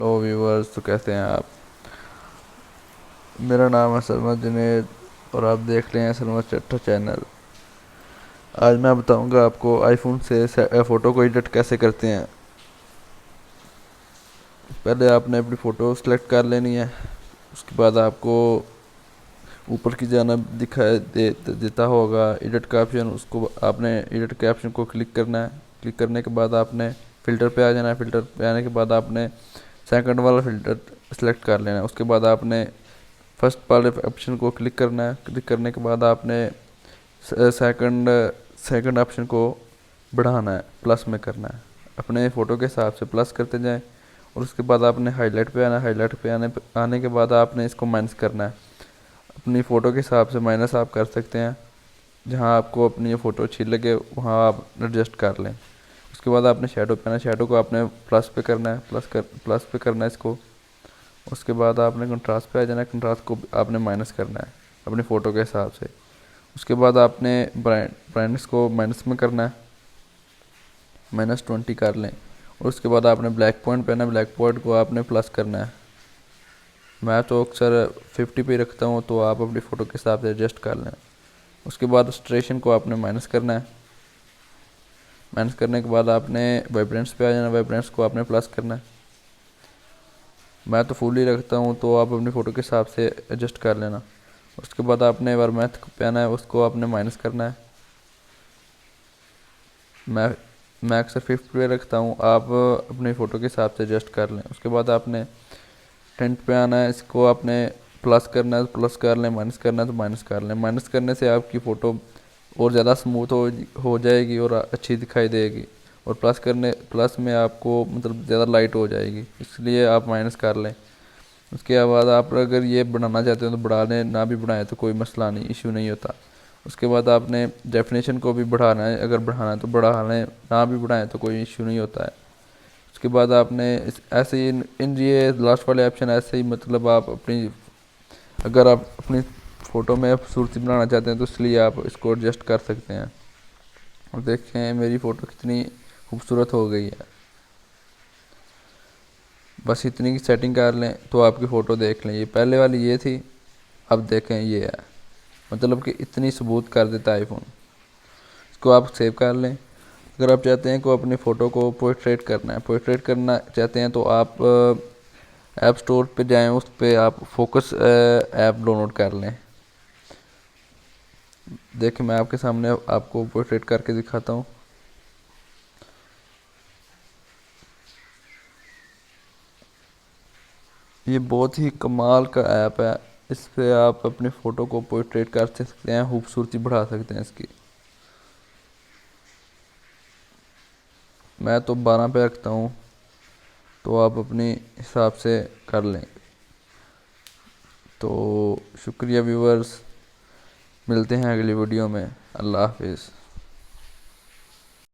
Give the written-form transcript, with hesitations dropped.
Hello viewers, तो कैसे हैं आप। मेरा नाम है सरमद जुनेद और आप देख रहे हैं सरमद चट्टा चैनल। आज मैं बताऊंगा आपको आईफोन से फ़ोटो को एडिट कैसे करते हैं। पहले आपने अपनी फ़ोटो सेलेक्ट कर लेनी है। उसके बाद आपको ऊपर की जाना देता होगा एडिट का ऑप्शन। उसको आपने एडिट के ऑप्शन को क्लिक करना है। क्लिक करने के बाद आपने फ़िल्टर पे आ जाना है। फ़िल्टर पे आने के बाद आपने सेकंड वाला फ़िल्टर सेलेक्ट कर लेना है। उसके बाद आपने फर्स्ट वाले ऑप्शन को क्लिक करना है। क्लिक करने के बाद आपने सेकंड सेकंड ऑप्शन को बढ़ाना है, प्लस में करना है। अपने फ़ोटो के हिसाब से प्लस करते जाएं। और उसके बाद आपने हाईलाइट पे आना है। हाईलाइट पे आने के बाद आपने इसको माइनस करना है। अपनी फ़ोटो के हिसाब से माइनस आप कर सकते हैं। जहाँ आपको अपनी ये फ़ोटो अच्छी लगे वहाँ आप एडजस्ट कर लें। उसके बाद आपने शेडो पे आना है। शेडो को आपने प्लस पे करना है। प्लस पे करना है इसको। उसके बाद आपने कंट्रास्ट पे आ जाना है। कंट्रास्ट को आपने माइनस करना है अपनी फ़ोटो के हिसाब से। उसके बाद आपने ब्राइटनेस को माइनस में करना है, -20 कर लें। और उसके बाद आपने ब्लैक पॉइंट पे ना, ब्लैक पॉइंट को आपने प्लस करना है। मैं तो अक्सर 50 पे रखता हूँ, तो आप अपनी फ़ोटो के हिसाब से एडजस्ट कर लें। उसके बाद स्ट्रेशन को आपने माइनस करना है। माइनस करने के बाद आपने वाइब्रेंस पे आ जाना। वाइब्रेंस को आपने प्लस करना है। मैं तो फुल ही रखता हूँ, तो आप अपनी फ़ोटो के हिसाब से एडजस्ट कर लेना। उसके बाद आपने वर्मैथ पे आना है। उसको आपने माइनस करना है। मैं मैं अक्सर 50 पे रखता हूँ, आप अपनी फ़ोटो के हिसाब से एडजस्ट कर लें। उसके बाद आपने टेंट पे आना है। इसको आपने प्लस करना है तो प्लस कर लें, माइनस करना है तो माइनस कर लें। माइनस करने से आपकी फ़ोटो और ज़्यादा स्मूथ हो जाएगी और अच्छी दिखाई देगी। और प्लस में आपको मतलब ज़्यादा लाइट हो जाएगी, इसलिए आप माइनस कर लें। उसके बाद आप अगर ये बढ़ाना चाहते हो तो बढ़ा लें, ना भी बढ़ाएं तो कोई मसला नहीं, इशू नहीं होता। उसके बाद आपने डेफिनेशन को भी बढ़ाना है। अगर बढ़ाना है तो बढ़ा लें, ना भी बढ़ाएं तो कोई इशू नहीं होता है। उसके बाद आपने ऐसे ही इन ये लास्ट वाले ऑप्शन ऐसे ही मतलब आप अपनी अगर आप अपनी फ़ोटो में खूबसूरती बनाना चाहते हैं तो इसलिए आप इसको एडजस्ट कर सकते हैं। और देखें मेरी फ़ोटो कितनी खूबसूरत हो गई है। बस इतनी की सेटिंग कर लें तो आपकी फ़ोटो देख लें। ये पहले वाली ये थी, अब देखें ये है। मतलब कि इतनी सबूत कर देता है आईफोन। इसको आप सेव कर लें। अगर आप चाहते हैं कि अपनी फ़ोटो को पोर्ट्रेट करना है, पोर्ट्रेट करना चाहते हैं तो आप ऐप स्टोर पे जाएं। उस पे आप फोकस ऐप डाउनलोड कर लें। देखिए मैं आपके सामने आपको पोर्ट्रेट करके दिखाता हूँ। ये बहुत ही कमाल का ऐप है। इस पे आप अपनी फ़ोटो को पोर्ट्रेट कर सकते हैं, खूबसूरती बढ़ा सकते हैं इसकी। मैं तो 12 पे रखता हूँ, तो आप अपने हिसाब से कर लें। तो शुक्रिया व्यूवर्स, मिलते हैं अगली वीडियो में। अल्लाह हाफिज़।